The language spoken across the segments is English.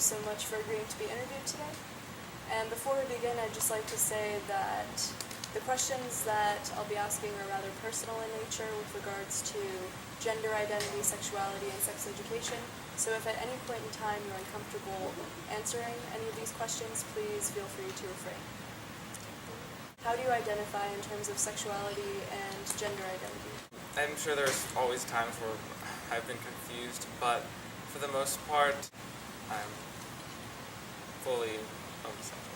so much for agreeing to be interviewed today. And before we begin, I'd just like to say that the questions that I'll be asking are rather personal in nature with regards to gender identity, sexuality, and sex education. So if at any point in time you're uncomfortable answering any of these questions, please feel free to refrain. How do you identify in terms of sexuality and gender identity? I'm sure there's always times where I've been confused, but for the most part, I'm fully homosexual.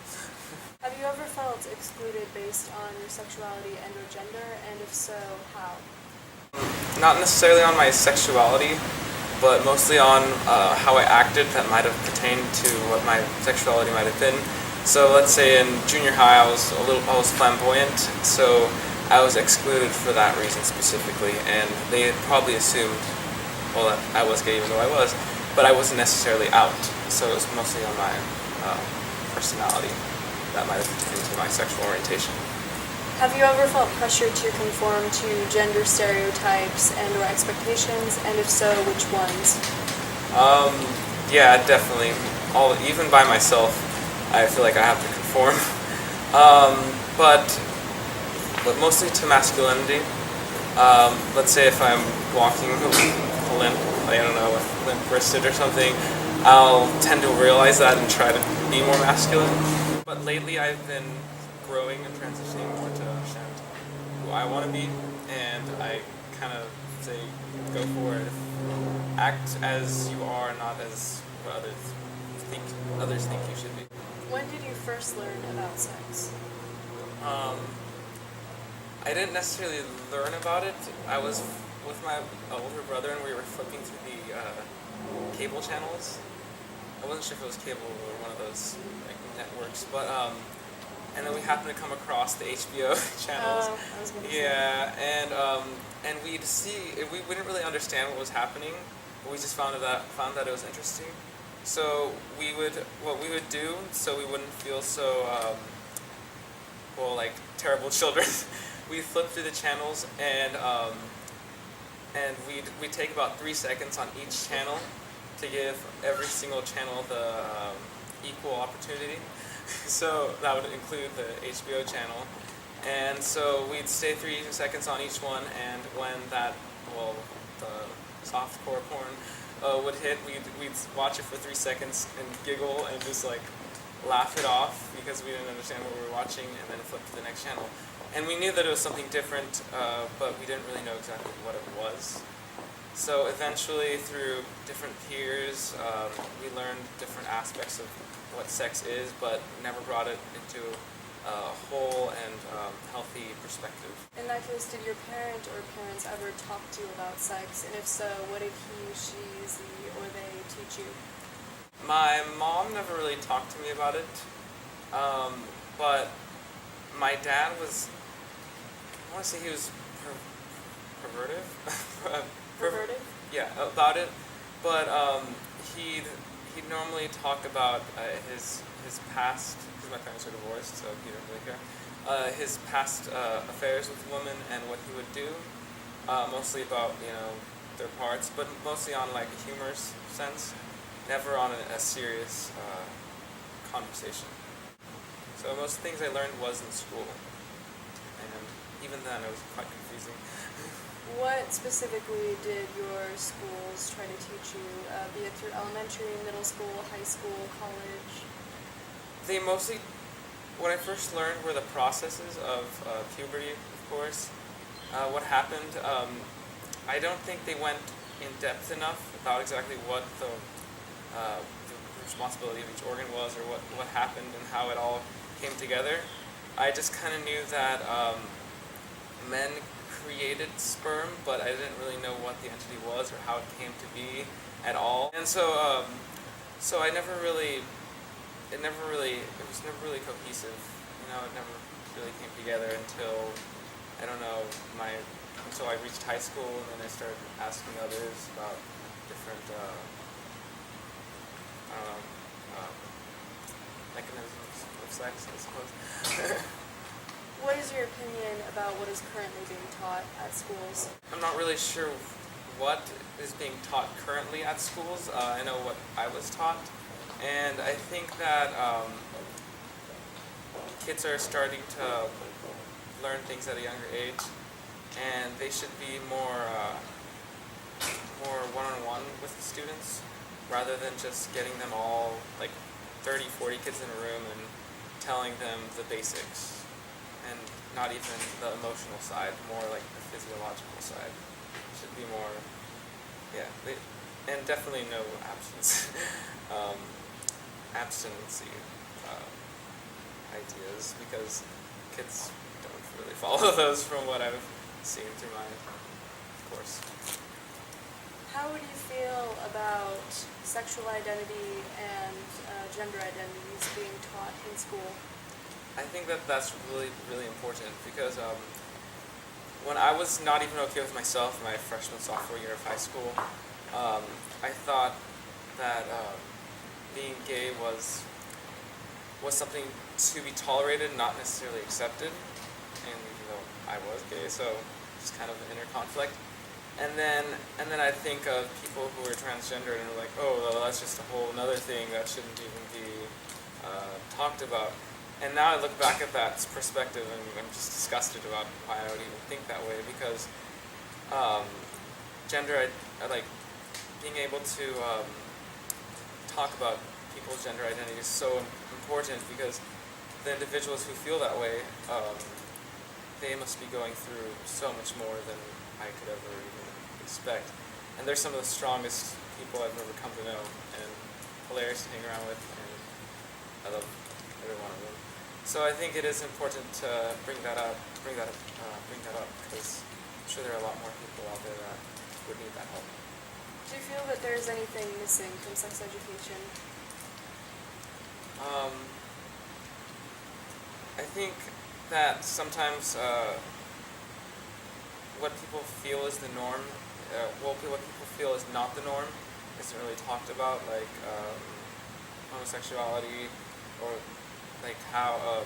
Have you ever felt excluded based on your sexuality and or gender, and if so, how? Not necessarily on my sexuality, but mostly on how I acted that might have pertained to what my sexuality might have been. So let's say in junior high I was flamboyant, so I was excluded for that reason specifically, and they had probably assumed, well, that I was gay even though I was, but I wasn't necessarily out, so it was mostly on my personality that might have pertained to my sexual orientation. Have you ever felt pressure to conform to gender stereotypes and or expectations, and if so, which ones? Yeah, definitely. Even by myself, I feel like I have to conform. But mostly to masculinity. Let's say if I'm walking limp, I don't know, limp-wristed or something, I'll tend to realize that and try to be more masculine. But lately I've been growing and transitioning more to who I want to be, and I kind of say, go for it. Act as you are, not as what others think you should be. When did you first learn about sex? I didn't necessarily learn about it. I was with my older brother and we were flipping through the cable channels. I wasn't sure if it was cable or one of those networks, but and then we happened to come across the HBO channels. Oh, I was going to say. Yeah, and we didn't really understand what was happening, but we just found that it was interesting. So what we would do, so we wouldn't feel so like terrible children. We'd flip through the channels and we'd take about 3 seconds on each channel to give every single channel the equal opportunity. So that would include the HBO channel. And so we'd stay 3 seconds on each one, and when the softcore porn would hit, we'd watch it for 3 seconds and giggle and just like laugh it off because we didn't understand what we were watching, and then flip to the next channel. And we knew that it was something different, but we didn't really know exactly what it was. So eventually, through different peers, we learned different aspects of what sex is, but never brought it into a whole and healthy perspective. In that case, did your parent or parents ever talk to you about sex? And if so, what did he, she, ze, or they teach you? My mom never really talked to me about it, but my dad was, I want to say he was pervertive? Perverted? Yeah, about it, but he'd normally talk about his past, because my parents are divorced, so he didn't really care, his past affairs with women and what he would do, mostly about, their parts, but mostly on like a humorous sense, never on a serious conversation. So most things I learned was in school, and even then it was quite confusing. What specifically did your schools try to teach you, be it through elementary, middle school, high school, college? They mostly, what I first learned were the processes of puberty, of course. What happened, I don't think they went in depth enough about exactly what the responsibility of each organ was, or what happened and how it all came together. I just kind of knew that men created sperm, but I didn't really know what the entity was or how it came to be at all. And so I it was never really cohesive. It never really came together until, until I reached high school, and then I started asking others about different, mechanisms of sex, I suppose. What is your opinion about what is currently being taught at schools? I'm not really sure what is being taught currently at schools. I know what I was taught, And I think that kids are starting to learn things at a younger age, and they should be more one-on-one with the students rather than just getting them all like 30, 40 kids in a room and telling them the basics and not even the emotional side, more like the physiological side. Should be more, yeah, and definitely no abstinence, abstinency ideas, because kids don't really follow those from what I've seen through my course. How would you feel about sexual identity and gender identities being taught in school? I think that that's really, really important because when I was not even okay with myself my freshman, sophomore year of high school, I thought that being gay was something to be tolerated, not necessarily accepted. And even though I was gay, so just kind of an inner conflict. And then I think of people who are transgender and are like, oh, well, that's just a whole other thing that shouldn't even be talked about. And now I look back at that perspective and I'm just disgusted about why I would even think that way, because gender, I like being able to talk about people's gender identity is so important, because the individuals who feel that way, they must be going through so much more than I could ever even expect. And they're some of the strongest people I've ever come to know, and hilarious to hang around with, and I love every one of them. So I think it is important to bring that up, because I'm sure there are a lot more people out there that would need that help. Do you feel that there's anything missing from sex education? I think that sometimes what people feel is the norm, what people feel is not the norm, isn't really talked about, like homosexuality, or like how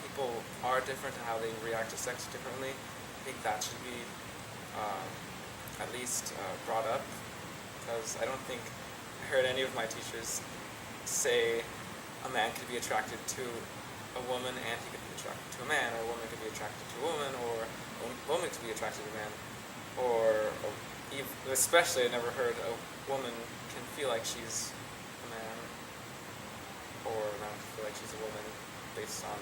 people are different and how they react to sex differently. I think that should be at least brought up, because I don't think I heard any of my teachers say a man could be attracted to a woman and he could be attracted to a man, or a woman could be attracted to a woman, or a woman could be attracted to a man, or especially I never heard a woman can feel like she's a man, or a man can feel like she's a woman based on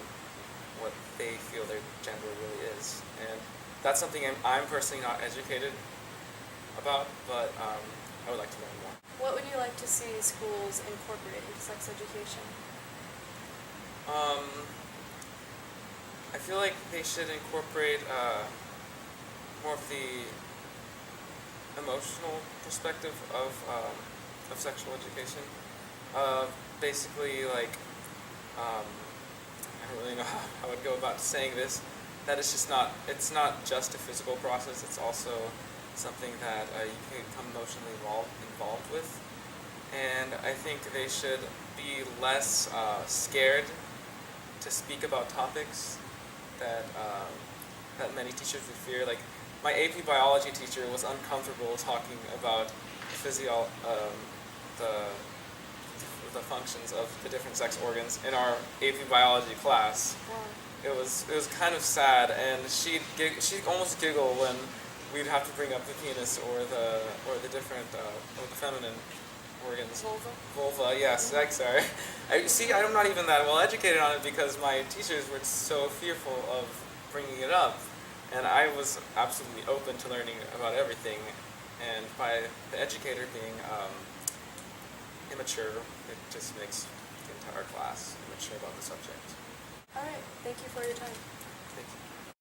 what they feel their gender really is. And that's something I'm personally not educated about, but I would like to learn more. What would you like to see schools incorporate into sex education? I feel like they should incorporate more of the emotional perspective of sexual education. Basically, like, I don't really know how I would go about saying this, that it's not just a physical process, it's also something that you can become emotionally involved with. And I think they should be less scared to speak about topics that many teachers would fear. Like, my AP biology teacher was uncomfortable talking about the functions of the different sex organs in our AP biology class. Wow. It was kind of sad, and she'd almost giggle when we'd have to bring up the penis or the different or the feminine organs. Vulva, yes. Mm-hmm. Sorry. I'm not even that well educated on it because my teachers were so fearful of bringing it up, and I was absolutely open to learning about everything. And by the educator being immature, it just makes the entire class immature about the subject. All right. Thank you for your time. Thank you.